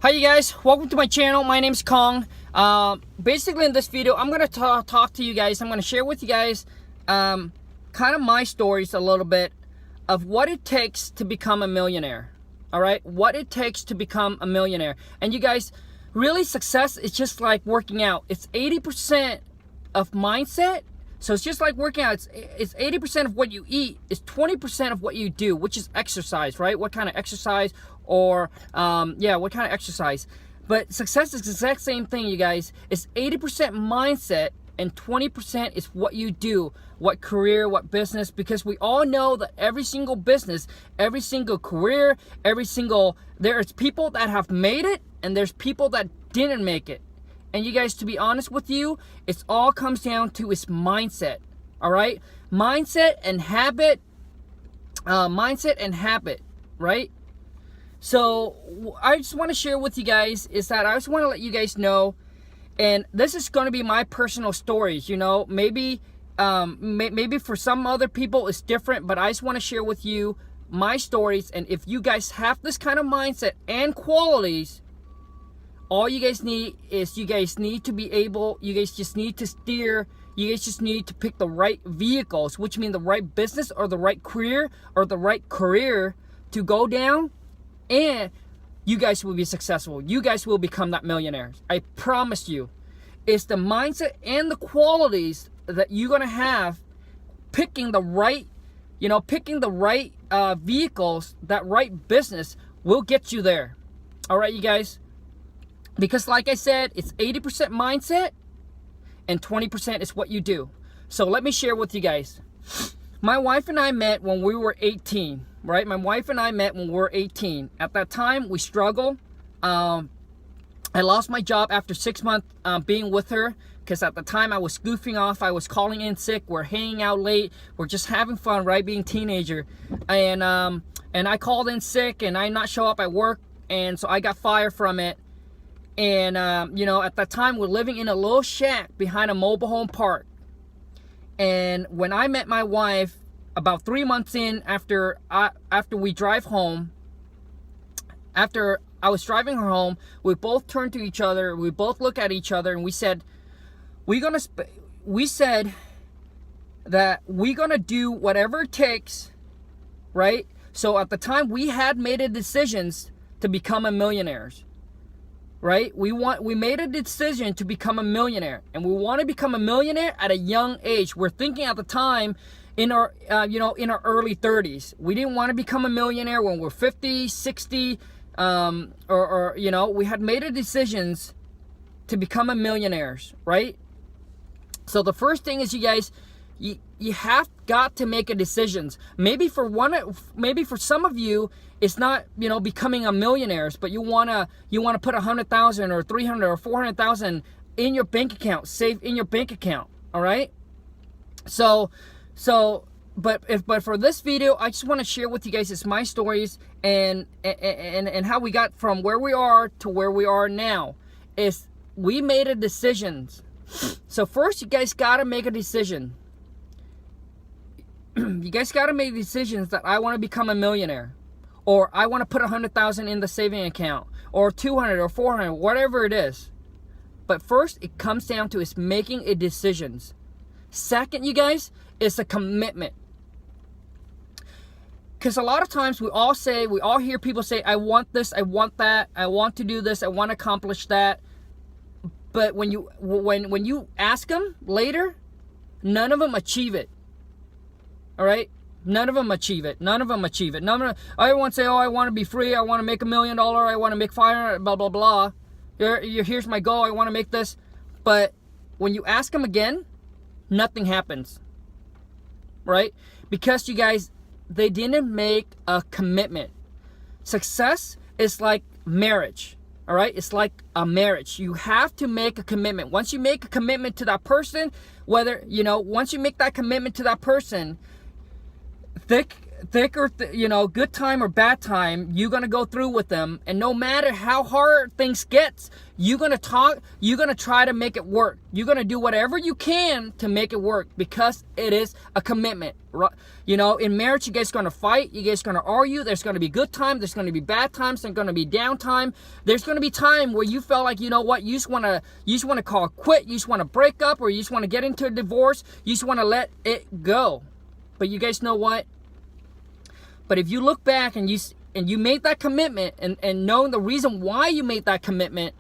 Hi you guys, welcome to my channel. My name is Khang. Basically in this video I'm gonna talk to you guys. I'm gonna share with you guys kind of my stories a little bit of what it takes to become a millionaire. All right, what it takes to become a millionaire. And you guys, really, success is just like working out. It's 80% of mindset. So it's just like working out. It's 80% of what you eat. It's 20% of what you do, which is exercise, right? What kind of exercise, or what kind of exercise. But success is the exact same thing, you guys. It's 80% mindset and 20% is what you do, what career, what business. Because we all know that every single business, every single career, there's people that have made it and there's people that didn't make it. And you guys, to be honest with you, it all comes down to its mindset. All right, mindset and habit. Right? So I just want to share with you guys is that I just want to let you guys know, and this is going to be my personal stories. You know, maybe for some other people it's different, but I just want to share with you my stories. And if you guys have this kind of mindset and qualities, all you guys need is you guys just need to steer. You guys just need to pick the right vehicles, which mean the right business or the right career to go down, and you guys will be successful. You guys will become that millionaire. I promise you. It's the mindset and the qualities that you're gonna have, picking the right vehicles, that right business will get you there. All right, you guys. Because like I said, it's 80% mindset and 20% is what you do. So let me share with you guys. My wife and I met when we were 18, right? My wife and I met when we were 18. At that time, we struggled. I lost my job after 6 months being with her, because at the time I was goofing off. I was calling in sick. We're hanging out late. We're just having fun, right? Being teenager. And I called in sick and I not show up at work. And so I got fired from it. And at that time we're living in a little shack behind a mobile home park. And when I met my wife, about 3 months in, after we drive home, after I was driving her home, we both turned to each other, we both looked at each other, and we said that we're gonna do whatever it takes, right? So at the time we had made a decisions to become a millionaires. Right? We made a decision to become a millionaire, and we want to become a millionaire at a young age. We're thinking at the time in our early 30s. We didn't want to become a millionaire when we're 50, 60, we had made a decisions to become a millionaires, right? So the first thing is, you guys, you have got to make a decisions. Maybe for some of you, it's not, becoming a millionaires, but you wanna put 100,000 or 300 or 400,000 in your bank account, save in your bank account. All right. But for this video, I just want to share with you guys it's my stories and how we got from where we are to where we are now. Is we made a decisions. So first, you guys gotta make a decision. You guys gotta make decisions that I want to become a millionaire. Or I want to put 100,000 in the saving account, or 200 or 400, whatever it is. But first, it comes down to is making a decisions. Second, you guys, is a commitment. Because a lot of times we all hear people say, I want this, I want that, I want to do this, I want to accomplish that. But when you ask them later, none of them achieve it. All right? None of them achieve it. Everyone say, oh, I want to be free. I want to make $1 million. I want to make 500, blah, blah, blah. Here's my goal. I want to make this. But when you ask them again, nothing happens. Right? Because you guys, they didn't make a commitment. Success is like marriage. All right? It's like a marriage. You have to make a commitment. Once you make a commitment to that person, once you make that commitment to that person, good time or bad time, you're gonna go through with them, and no matter how hard things get, you're gonna try to make it work. You're gonna do whatever you can to make it work, because it is a commitment. In marriage, you guys gonna fight, you guys gonna argue, there's gonna be good times, there's gonna be bad times, there's gonna be downtime, there's gonna be time where you feel like, you know what, you just wanna call it quit, you just wanna break up, or you just wanna get into a divorce, you just wanna let it go. But you guys know what? But if you look back and you made that commitment, and knowing the reason why you made that commitment,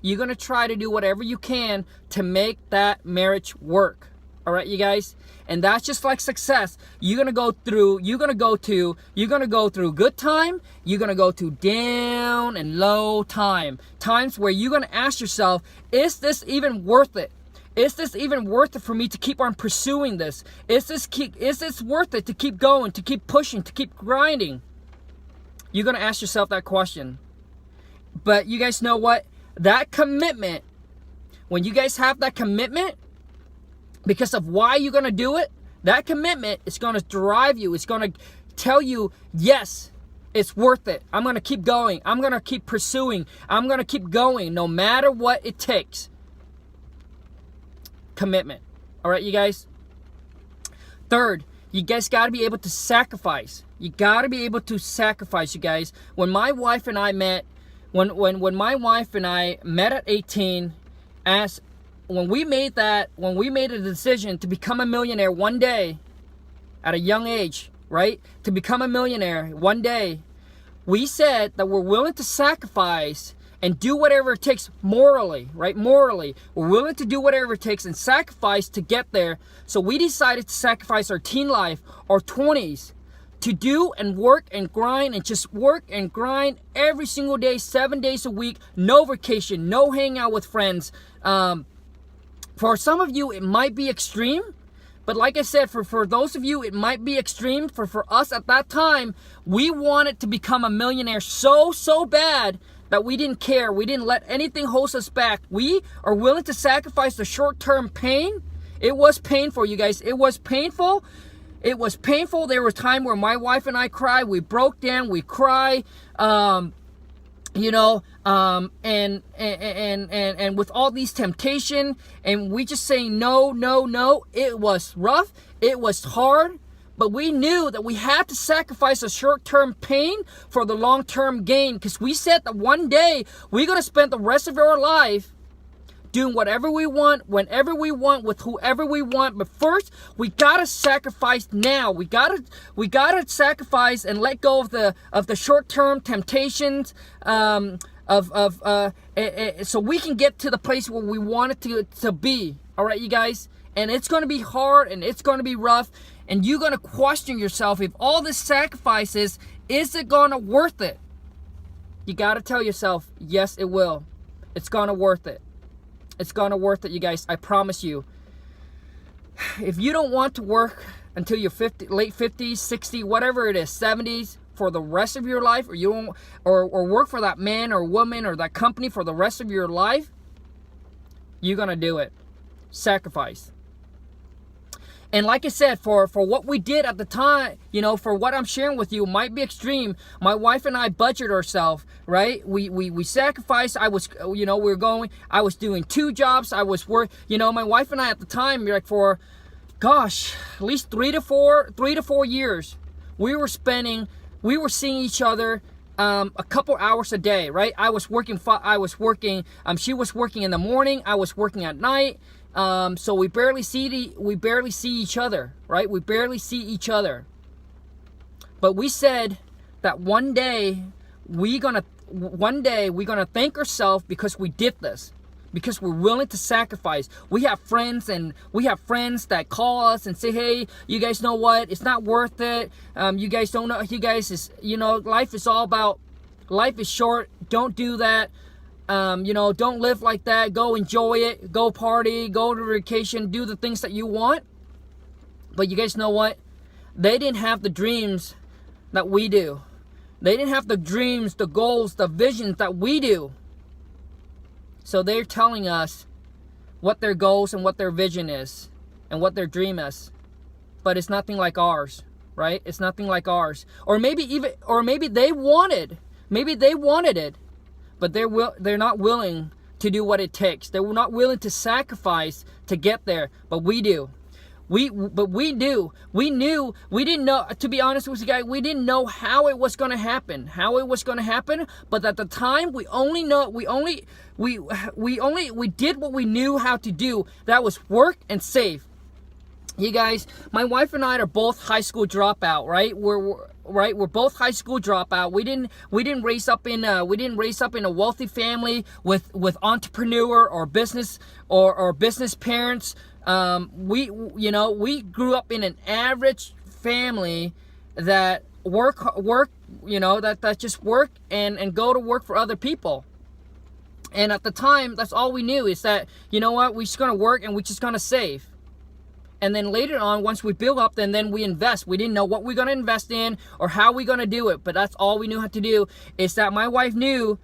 you're going to try to do whatever you can to make that marriage work. All right, you guys? And that's just like success. You're going to go through good time, you're going to go through down and low times where you're going to ask yourself, is this even worth it? Is this even worth it for me to keep on pursuing this? Is this worth it to keep going, to keep pushing, to keep grinding? You're going to ask yourself that question. But you guys know what? That commitment, when you guys have that commitment, because of why you're going to do it, that commitment is going to drive you. It's going to tell you, yes, it's worth it. I'm going to keep going. I'm going to keep pursuing. I'm going to keep going no matter what it takes. Commitment. All right, you guys? Third, you guys got to be able to sacrifice. You got to be able to sacrifice, you guys. When my wife and I met, when my wife and I met at 18, when we made a decision to become a millionaire one day at a young age, right? To become a millionaire one day, we said that we're willing to sacrifice and do whatever it takes morally, right? Morally, we're willing to do whatever it takes and sacrifice to get there. So we decided to sacrifice our teen life, our 20s, to do and work and grind, and just work and grind every single day, 7 days a week, no vacation, no hang out with friends. For some of you, it might be extreme. But like I said, for those of you, it might be extreme. For us at that time, we wanted to become a millionaire so bad that we didn't care. We didn't let anything hold us back. We are willing to sacrifice the short-term pain. It was painful, you guys. It was painful. It was painful. There was time where my wife and I cried. We broke down. We cried. And with all these temptation, and we just saying no. It was rough. It was hard. But we knew that we had to sacrifice the short-term pain for the long-term gain, because we said that one day we're going to spend the rest of our life doing whatever we want, whenever we want, with whoever we want. But first, we got to sacrifice now. We got to sacrifice and let go of the short-term temptations so we can get to the place where we want it to be. All right, you guys? And it's going to be hard, and it's going to be rough. And you're going to question yourself, if all this sacrifices, is it going to worth it? You got to tell yourself, yes, it will. It's going to worth it. It's going to worth it, you guys. I promise you. If you don't want to work until you're late 50s, 60s, whatever it is, 70s, for the rest of your life, or you don't, or work for that man or woman or that company for the rest of your life, you're going to do it. Sacrifice. And like I said, for what we did at the time, for what I'm sharing with you, might be extreme. My wife and I budget ourselves, right? We sacrificed. I was doing 2 jobs. I was my wife and I at the time, like for, gosh, at least 3 to 4 years, we were seeing each other a couple hours a day, right? She was working in the morning. I was working at night. So we barely see each other, right? We barely see each other. But we said that one day we're gonna thank ourselves because we did this, because we're willing to sacrifice. We have friends that call us and say, hey, you guys know what? It's not worth it. You guys don't know. You guys life is short. Don't do that. Don't live like that. Go enjoy it. Go party. Go to vacation. Do the things that you want. But you guys know what? They didn't have the dreams that we do. They didn't have the dreams, the goals, the visions that we do. So they're telling us what their goals and what their vision is and what their dream is. But it's nothing like ours. right? It's nothing like ours. Or maybe they wanted it, but they're not willing to do what it takes. They're not willing to sacrifice to get there, but we do. We knew. We didn't know, to be honest with you guys, we didn't know how it was going to happen. But at the time, we did what we knew how to do. That was work and save. You guys, my wife and I are both high school dropout, right? We're both high school dropout. We didn't raise up in a wealthy family with entrepreneur or business or business parents. We grew up in an average family that that just work and go to work for other people. And at the time, that's all we knew, is that, you know what, we're just gonna work and we're just gonna save. And then later on, once we build up, then we invest. We didn't know what we're gonna invest in or how we're gonna do it, but that's all we knew how to do. Is that my wife knew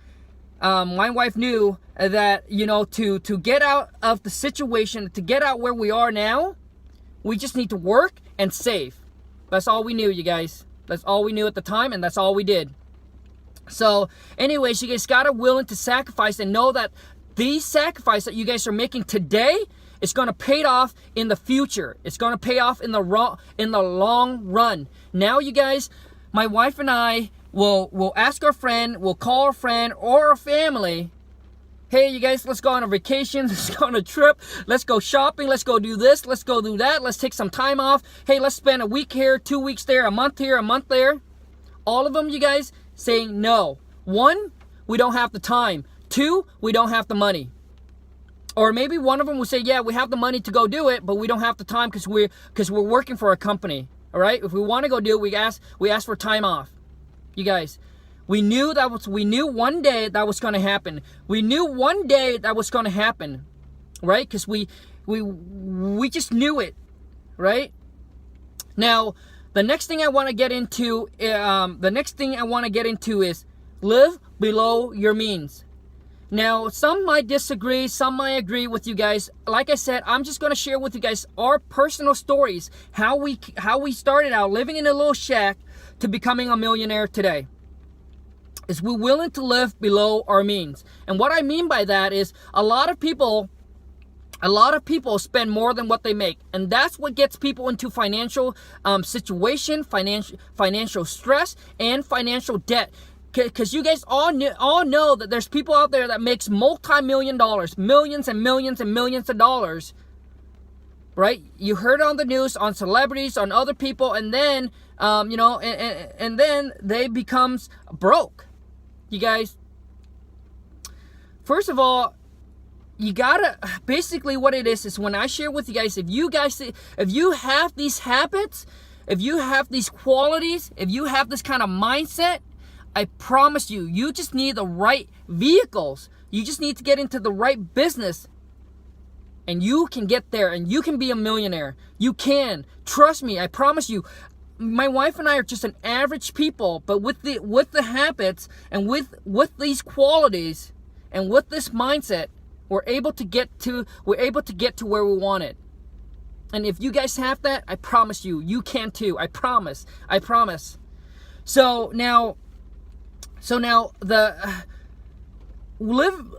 that, you know, to get out of the situation, to get out where we are now, we just need to work and save. That's all we knew, you guys. That's all we knew at the time, and that's all we did. So anyways, you guys gotta willing to sacrifice and know that these sacrifices that you guys are making today, it's gonna pay off in the future. It's gonna pay off in the long run. Now, you guys, my wife and I will ask our friend, we'll call our friend or our family, hey, you guys, let's go on a vacation, let's go on a trip, let's go shopping, let's go do this, let's go do that, let's take some time off. Hey, let's spend a week here, 2 weeks there, a month here, a month there. All of them, you guys, saying no. 1, we don't have the time. 2, we don't have the money. Or maybe one of them will say, yeah, we have the money to go do it, but we don't have the time because we're working for a company. All right? If we want to go do it, we ask for time off. You guys, we knew one day that was going to happen. We knew one day that was going to happen, right? Because we just knew it, right? Now, the next thing I want to get into, is live below your means. Now, some might disagree, some might agree with you guys. Like I said, I'm just going to share with you guys our personal stories, how we started out living in a little shack to becoming a millionaire today. Is we're willing to live below our means. And what I mean by that is a lot of people spend more than what they make, and that's what gets people into financial situation, financial stress, and financial debt. Because you guys all know that there's people out there that makes multi-million dollars, millions and millions and millions of dollars, right? You heard on the news, on celebrities, on other people, and then and then they becomes broke. You guys, first of all, you gotta, basically what it is when I share with you guys, if you have these habits, if you have these qualities, if you have this kind of mindset, I promise you, you just need the right vehicles. You just need to get into the right business, and you can get there, and you can be a millionaire. You can. Trust me, I promise you. My wife and I are just an average people, but with the habits and with these qualities and with this mindset, we're able to get to where we want it. And if you guys have that, I promise you, you can too. I promise. So now the live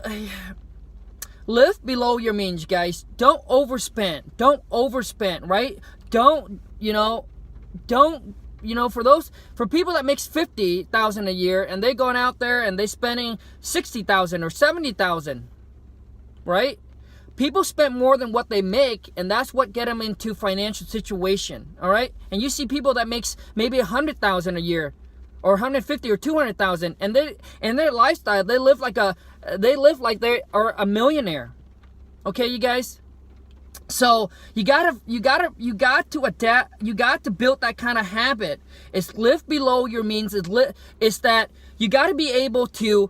below your means, guys. Don't overspend, right? For people that makes $50,000 a year and they going out there and they spending $60,000 or $70,000, right? People spend more than what they make, and that's what get them into financial situation. All right, and you see people that makes maybe $100,000 a year, or $150,000 or $200,000, and their lifestyle, they live like they are a millionaire. Okay, you guys. So you got to adapt. You got to build that kind of habit. It's live below your means. It's that you got to be able to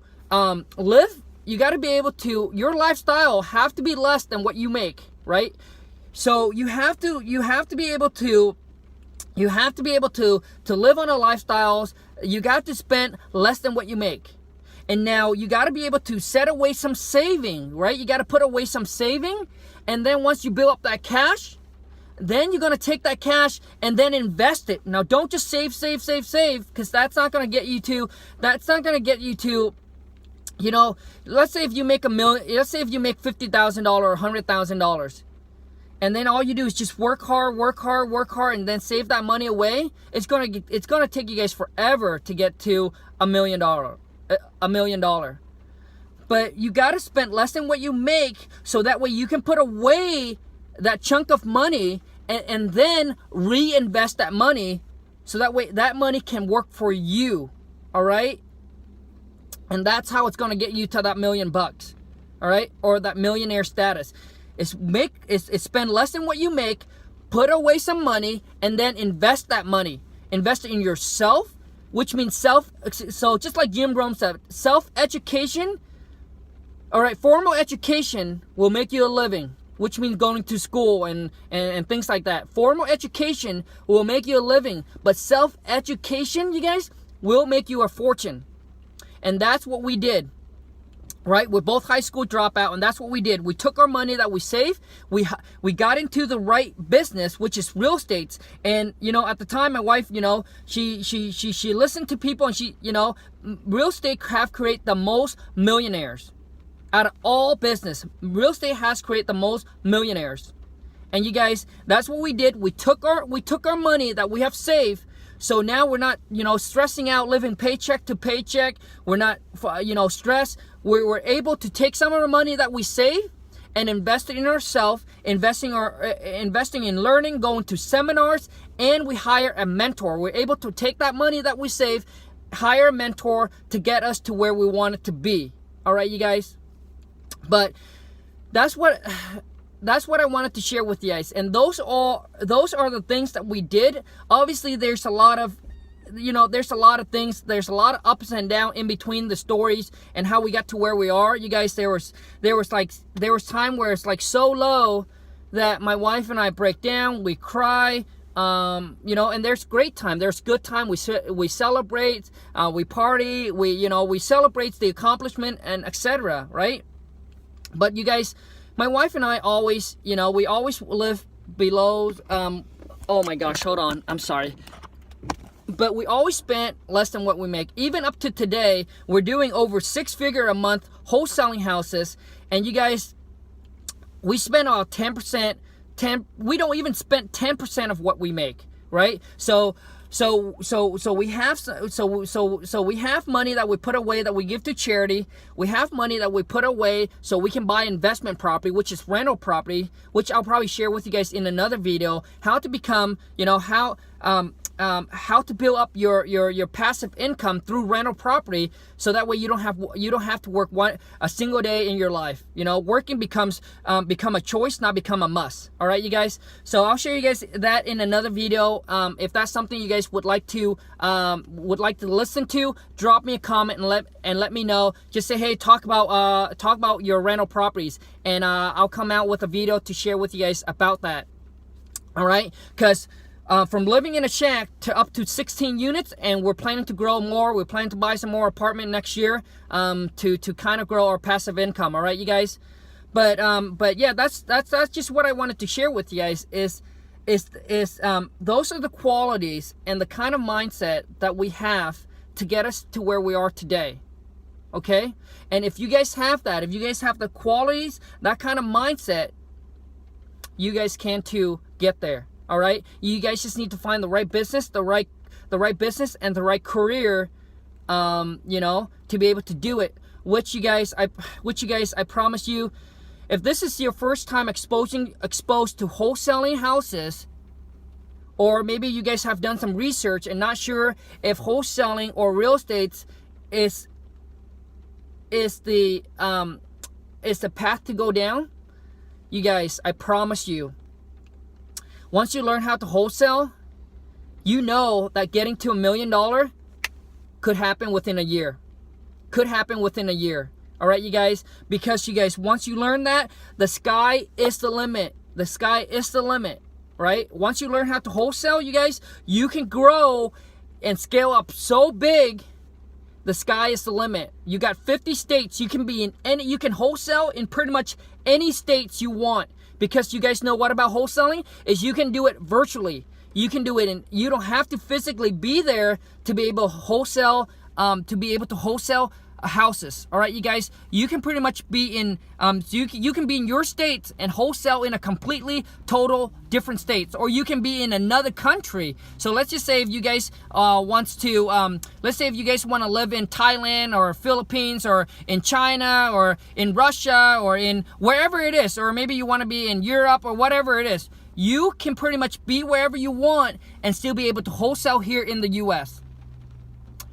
live. You got to be able to. Your lifestyle have to be less than what you make, right? So you have to be able to. You have to be able to live on a lifestyle. You got to spend less than what you make. And now you got to be able to set away some saving, right? You got to put away some saving. And then once you build up that cash, then you're going to take that cash and then invest it. Now, don't just save, because that's not going to get you to, you know, let's say if you make let's say if you make $50,000 or $100,000, and then all you do is just work hard, and then save that money away. It's gonna take you guys forever to get to $1 million. But you gotta spend less than what you make, so that way you can put away that chunk of money and then reinvest that money, so that way that money can work for you. All right. And that's how it's going to get you to that $1 million, all right? Or that millionaire status. It's spend less than what you make, put away some money, and then invest that money. Invest it in yourself, which means so just like Jim Rome said, self-education, all right, formal education will make you a living, which means going to school and things like that. Formal education will make you a living, but self-education, you guys, will make you a fortune. And that's what we did, right? We're both high school dropout, and that's what we did. We took our money that we saved, we got into the right business, which is real estate. And you know, at the time, my wife, you know, she listened to people, and she, you know, real estate have created the most millionaires out of all business. Real estate has created the most millionaires. And you guys, that's what we did. We took our money that we have saved. So now we're not, you know, stressing out, living paycheck to paycheck. We're not, you know, stressed. We're able to take some of the money that we save and invest it in ourselves, investing in learning, going to seminars, and we hire a mentor. We're able to take that money that we save, hire a mentor to get us to where we want it to be. All right, you guys. But that's what I wanted to share with you guys. And those are the things that we did. Obviously, there's a lot of, you know, there's a lot of things. There's a lot of ups and downs in between the stories and how we got to where we are. You guys, there was time where it's like so low that my wife and I break down. We cry. You know, and there's great time. There's good time. We celebrate. We party. We celebrate the accomplishment and etc. Right? But you guys, my wife and I always, you know, we always live below, oh my gosh, hold on, I'm sorry. But we always spent less than what we make. Even up to today, we're doing over 6-figure a month wholesaling houses. And you guys, we spend about 10%, we don't even spend 10% of what we make, right? So we have money that we put away that we give to charity. We have money that we put away so we can buy investment property, which is rental property, which I'll probably share with you guys in another video. How to become, you know, how to build up your passive income through rental property, so that way you don't have to work a single day in your life. You know, working become a choice, not become a must. All right, you guys. So I'll show you guys that in another video. If that's something you guys would like to listen to, drop me a comment and let me know. Just say, hey, talk about your rental properties, and I'll come out with a video to share with you guys about that. All right, because from living in a shack to up to 16 units, and we're planning to grow more. We're planning to buy some more apartment next year to kind of grow our passive income. All right, you guys. But yeah, that's just what I wanted to share with you guys. Is those are the qualities and the kind of mindset that we have to get us to where we are today. Okay, and if you guys have that, if you guys have the qualities, that kind of mindset, you guys can too get there. All right, you guys just need to find the right business, the right business and the right career, you know, to be able to do it. Which you guys, I promise you, if this is your first time exposed to wholesaling houses, or maybe you guys have done some research and not sure if wholesaling or real estate is the path to go down, you guys, I promise you, once you learn how to wholesale, you know that getting to $1 million could happen within a year. Could happen within a year. All right, you guys? Because you guys, once you learn that, the sky is the limit. The sky is the limit, right? Once you learn how to wholesale, you guys, you can grow and scale up so big. The sky is the limit. You got 50 states. You can be in any, you can wholesale in pretty much any states you want. Because you guys know what about wholesaling? Is you can do it virtually. You can do it, and you don't have to physically be there to be able to wholesale, houses. All right, you guys, you can pretty much be in, you can be in your states and wholesale in a completely total different states, or you can be in another country. So let's just say if you guys let's say if you guys want to live in Thailand or Philippines or in China or in Russia or in wherever it is, or maybe you want to be in Europe or whatever it is. You can pretty much be wherever you want and still be able to wholesale here in the US.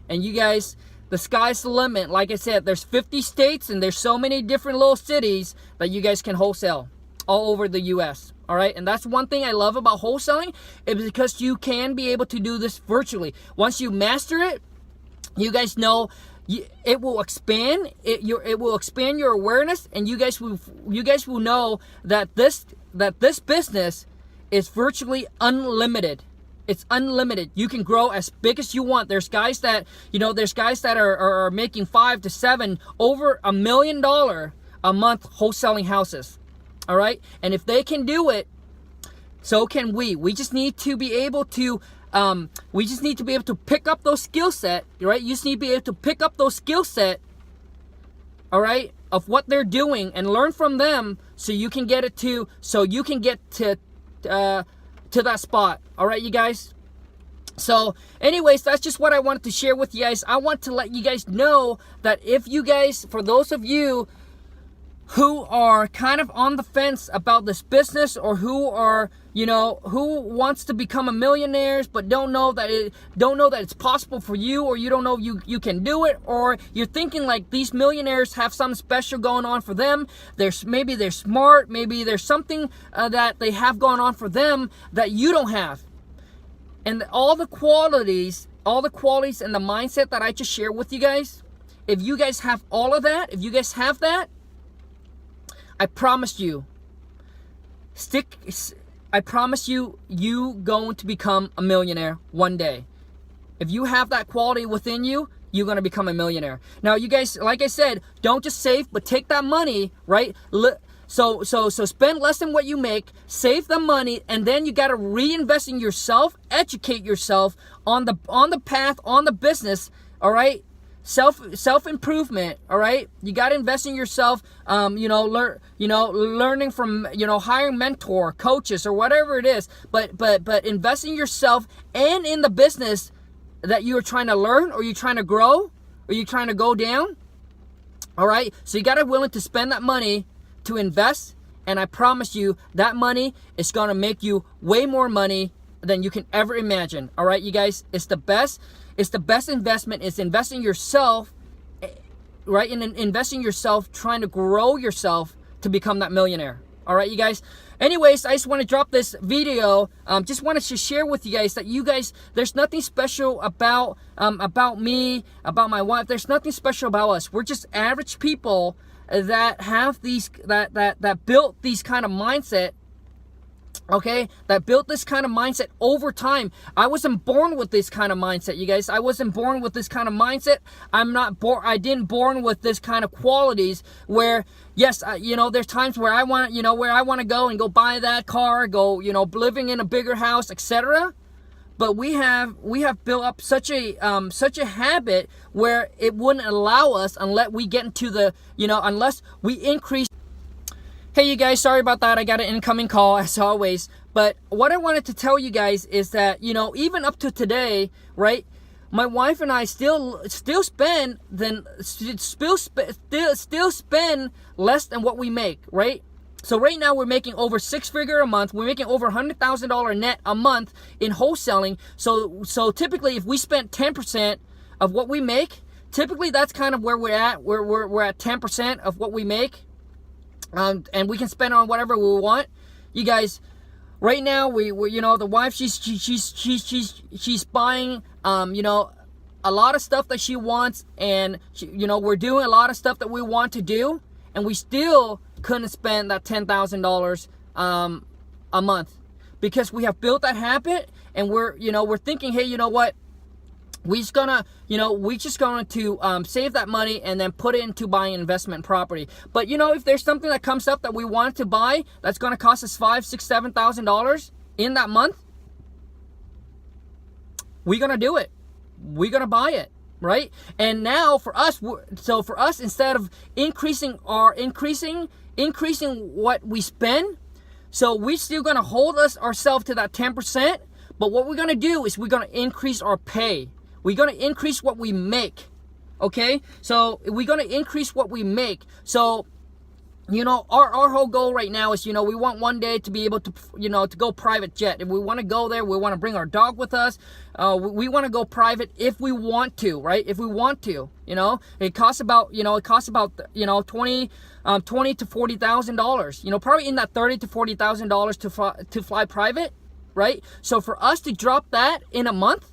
And you guys, the sky's the limit. Like I said, there's 50 states and there's so many different little cities that you guys can wholesale all over the US. All right, and that's one thing I love about wholesaling, is because you can be able to do this virtually. Once you master it, you guys know it will expand. It will expand your awareness, and you guys will know that this business is virtually unlimited. It's unlimited. You can grow as big as you want. There's guys that, are making $5 to $7 over $1 million a month wholesaling houses. All right, and if they can do it, so can we. We just need to be able to pick up those skill set, right? You just need to be able to pick up those skill set, all right, of what they're doing and learn from them, so you can get to that spot. All right, you guys. So anyways, that's just what I wanted to share with you guys. I want to let you guys know that if you guys, for those of you who are kind of on the fence about this business, or who are, who wants to become a millionaire but don't know that it's possible for you, or you don't know you can do it, or you're thinking like these millionaires have something special going on for them. Maybe they're smart, maybe there's something that they have going on for them that you don't have. And all the qualities and the mindset that I just shared with you guys, if you guys have all of that, if you guys have that, I promise you, you going to become a millionaire one day. If you have that quality within you, you're going to become a millionaire. Now, you guys, like I said, don't just save, but take that money, right? So spend less than what you make, save the money, and then you got to reinvest in yourself, educate yourself on the path, on the business, all right? Self-improvement, all right? You got to invest in yourself, learning from, hiring mentor, coaches, or whatever it is, but invest in yourself and in the business that you're trying to learn, or you're trying to grow, or you're trying to go down, all right? So you got to be willing to spend that money to invest, and I promise you that money is going to make you way more money than you can ever imagine, all right, you guys? It's the best investment is investing yourself, right? And investing yourself, trying to grow yourself to become that millionaire. All right, you guys. Anyways, I just want to drop this video. Just wanted to share with you guys that there's nothing special about me, about my wife. There's nothing special about us. We're just average people that have that built these kind of mindset. Okay, that built this kind of mindset over time. I wasn't born with this kind of mindset, you guys. I wasn't born with this kind of mindset. I didn't born with this kind of qualities where, yes, there's times where I want to go buy that car, living in a bigger house, etc. But we have built up such a habit where it wouldn't allow us unless we get into unless we increase. Hey, you guys, sorry about that. I got an incoming call as always. But what I wanted to tell you guys is that, even up to today, right, my wife and I still spend less than what we make, right? So right now we're making over 6-figure a month. We're making over $100,000 net a month in wholesaling. So typically, if we spent 10% of what we make, typically that's kind of where we're at. We're at 10% of what we make. And we can spend on whatever we want, you guys. Right now, we the wife, she's buying a lot of stuff that she wants, and we're doing a lot of stuff that we want to do, and we still couldn't spend that $10,000 a month, because we have built that habit, and we're thinking, hey, you know what? we just gonna, to save that money and then put it into buying an investment property. But if there's something that comes up that we want to buy that's gonna cost us $5,000, $6,000, $7,000 in that month, we're gonna do it. We're gonna buy it, right? And now for us, instead of increasing what we spend, so we're still gonna hold ourselves to that 10%. But what we're gonna do is we're gonna increase our pay. We're going to increase what we make, okay? So we're going to increase what we make. So, our whole goal right now is, we want one day to be able to, to go private jet. If we want to go there, we want to bring our dog with us. We want to go private if we want to, right? If we want to, it costs about, 20 to $40,000, probably in that $30,000 to $40,000 to fly private, right? So for us to drop that in a month,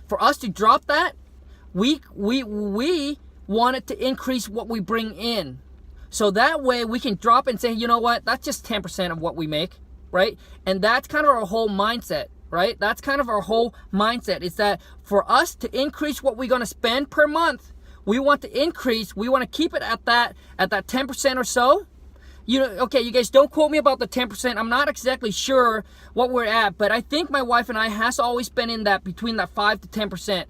for us to drop that, we wanted to increase what we bring in. So that way we can drop and say, you know what, that's just 10% of what we make, right? And that's kind of our whole mindset, right? That's kind of our whole mindset, is that for us to increase what we're going to spend per month, we want to keep it at that 10% or so. Okay, you guys don't quote me about the 10%. I'm not exactly sure what we're at, but I think my wife and I has always been in that, between that 5 to 10%.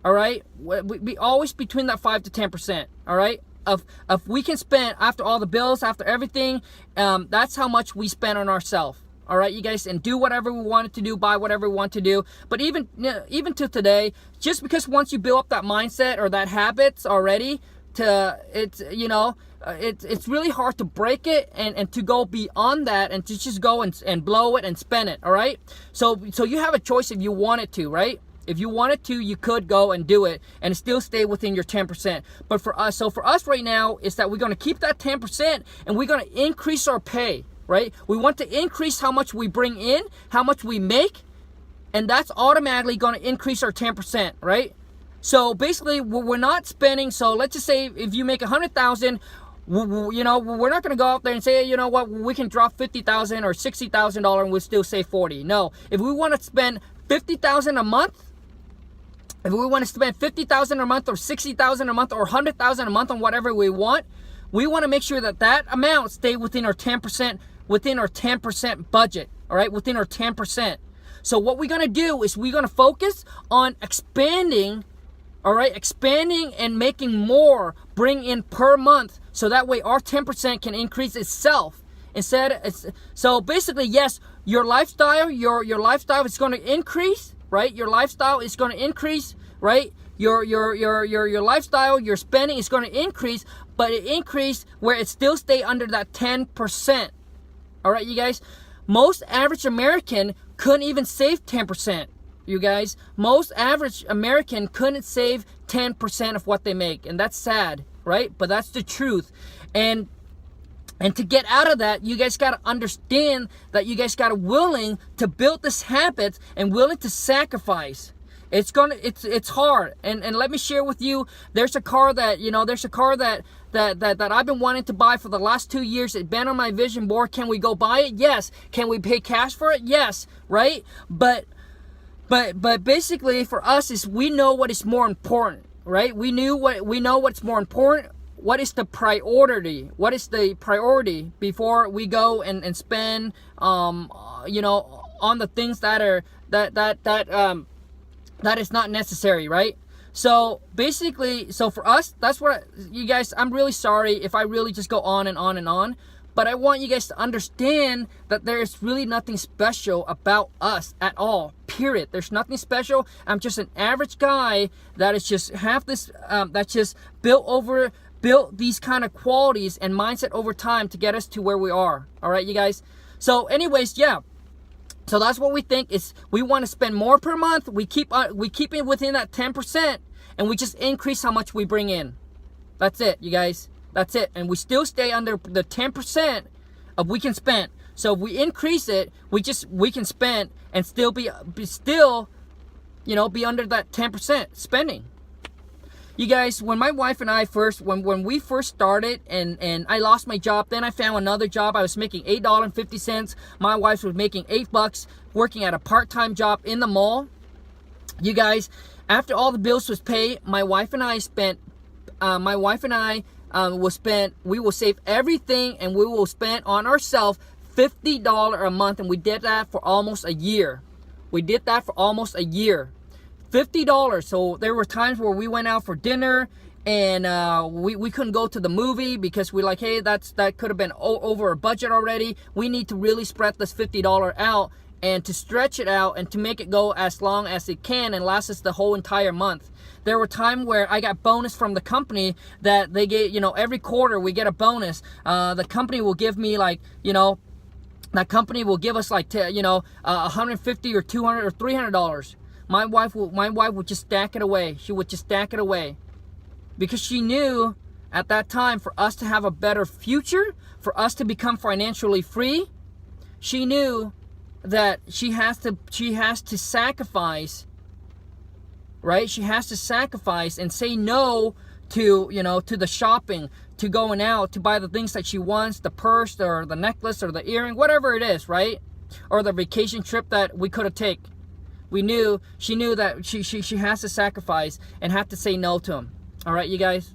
All right, we always between that 5 to 10%. All right, of we can spend after all the bills, after everything. That's how much we spend on ourselves. All right, you guys, and do whatever we wanted to do, buy whatever we want to do. But even to today, just because once you build up that mindset or that habits already, it's really hard to break it and to go beyond that and to just go and blow it and spend it. All right, so you have a choice if you wanted to, right? If you wanted to, you could go and do it and still stay within your 10%. But for us right now is that we're going to keep that 10% and we're going to increase our pay, right? We want to increase how much we bring in, how much we make, and that's automatically going to increase our 10%, right? So basically, we're not spending. So let's just say if you make $100,000, we're not going to go out there and say, you know what, we can drop $50,000 or $60,000 and we'll still save 40. No, if we want to spend $50,000 a month, if we want to spend $50,000 a month or $60,000 a month or $100,000 a month on whatever we want to make sure that amount stay within our 10%, within our 10% budget. All right, within our 10%. So what we're going to do is we're going to focus on expanding. All right, expanding and making more bring in per month, so that way our 10% can increase itself. So basically, yes, your lifestyle is going to increase, right? Your lifestyle is going to increase, right? Your lifestyle, your spending is going to increase, but it increase where it still stay under that 10%. All right, you guys. Most average American couldn't even save 10%. You guys, most average American couldn't save 10% of what they make, and that's sad, right? But that's the truth. And to get out of that, you guys got to understand that you guys got to willing to build this habit and willing to sacrifice. It's hard. And let me share with you, there's a car that I've been wanting to buy for the last 2 years. It's been on my vision board. Can we go buy it? Yes. Can we pay cash for it? Yes, right? But basically for us is we know what is more important, right? We know what's more important. What is the priority? What is the priority before we go and spend on the things that is not necessary, right? So basically, for us, that's what you guys, I'm really sorry if I really just go on and on and on. But I want you guys to understand that there is really nothing special about us at all, period. There's nothing special. I'm just an average guy that is just that's just built these kind of qualities and mindset over time to get us to where we are. All right, you guys. So anyways, yeah. So that's what we think is we want to spend more per month. We keep it within that 10%, and we just increase how much we bring in. That's it, you guys. That's it. And we still stay under the 10% of we can spend. So if we increase it, we can spend and still be under that 10% spending. You guys, when my wife and I when we first started and I lost my job, then I found another job. I was making $8.50. My wife was making $8 working at a part-time job in the mall. You guys, after all the bills was paid, my wife and I we will save everything and we will spend on ourselves $50 a month, and we did that for almost a year. We did that for almost a year. $50. So there were times where we went out for dinner and we couldn't go to the movie because we're like, hey, that could have been over a budget already. We need to really spread this $50 out and to stretch it out and to make it go as long as it can and last us the whole entire month. There were times where I got bonus from the company that they gave, every quarter we get a bonus. The company will give me like, that company will give us like, $150 or $200 or $300. My wife would just stack it away. She would just stack it away because she knew at that time for us to have a better future, for us to become financially free, she knew that she has to sacrifice, right? She has to sacrifice and say no to, to the shopping, to going out, to buy the things that she wants, the purse or the necklace or the earring, whatever it is, right? Or the vacation trip that we could have taken. She knew that she has to sacrifice and have to say no to him. All right, you guys?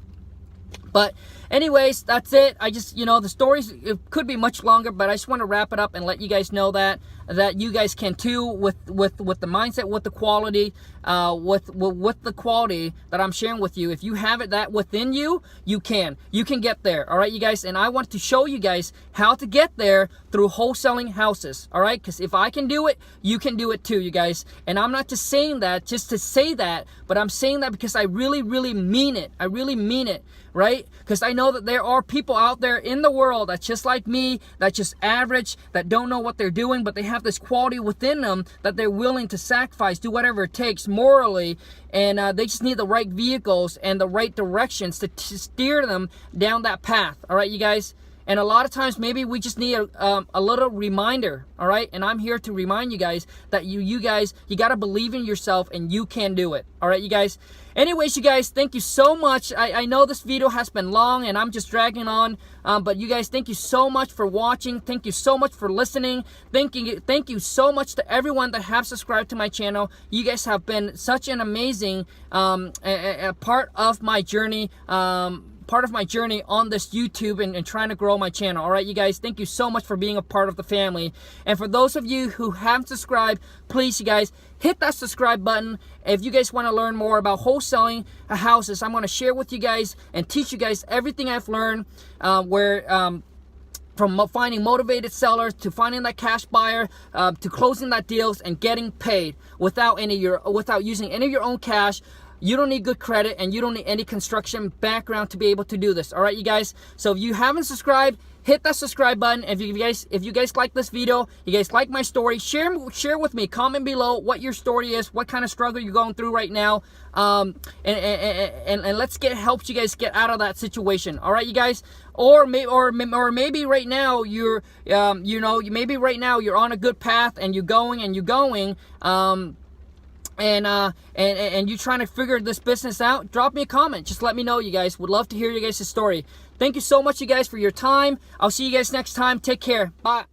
But anyways, that's it. I just, the stories, it could be much longer, but I just want to wrap it up and let you guys know that you guys can too with the mindset, with the quality, with the quality that I'm sharing with you. If you have it that within you, you can get there. All right, you guys. And I want to show you guys how to get there through wholesaling houses. All right, because if I can do it, you can do it too, you guys. And I'm not just saying that just to say that, but I'm saying that because I really, really mean it. I really mean it. Right? Because I know that there are people out there in the world that's just like me, that's just average, that don't know what they're doing, but they have this quality within them that they're willing to sacrifice, do whatever it takes morally, and they just need the right vehicles and the right directions to steer them down that path. All right, you guys? And a lot of times, maybe we just need a little reminder, all right? And I'm here to remind you guys that you guys, you got to believe in yourself and you can do it, all right, you guys? Anyways, you guys, thank you so much. I know this video has been long and I'm just dragging on, but you guys, thank you so much for watching. Thank you so much for listening. Thank you so much to everyone that have subscribed to my channel. You guys have been such an amazing a part of my journey. Part of my journey on this YouTube and trying to grow my channel. All right, you guys, thank you so much for being a part of the family. And for those of you who haven't subscribed, please, you guys, hit that subscribe button. If you guys want to learn more about wholesaling houses, I'm going to share with you guys and teach you guys everything I've learned from finding motivated sellers to finding that cash buyer to closing that deals and getting paid without using any of your own cash. You don't need good credit and you don't need any construction background to be able to do this. All right, you guys. So if you haven't subscribed, hit that subscribe button. If you guys like this video, you guys like my story, share with me. Comment below what your story is, what kind of struggle you're going through right now, and let's help you guys get out of that situation. All right, you guys. Or maybe right now you're maybe right now you're on a good path and you're going. And you trying to figure this business out, drop me a comment. Just let me know, you guys. Would love to hear you guys' story. Thank you so much, you guys, for your time. I'll see you guys next time. Take care. Bye.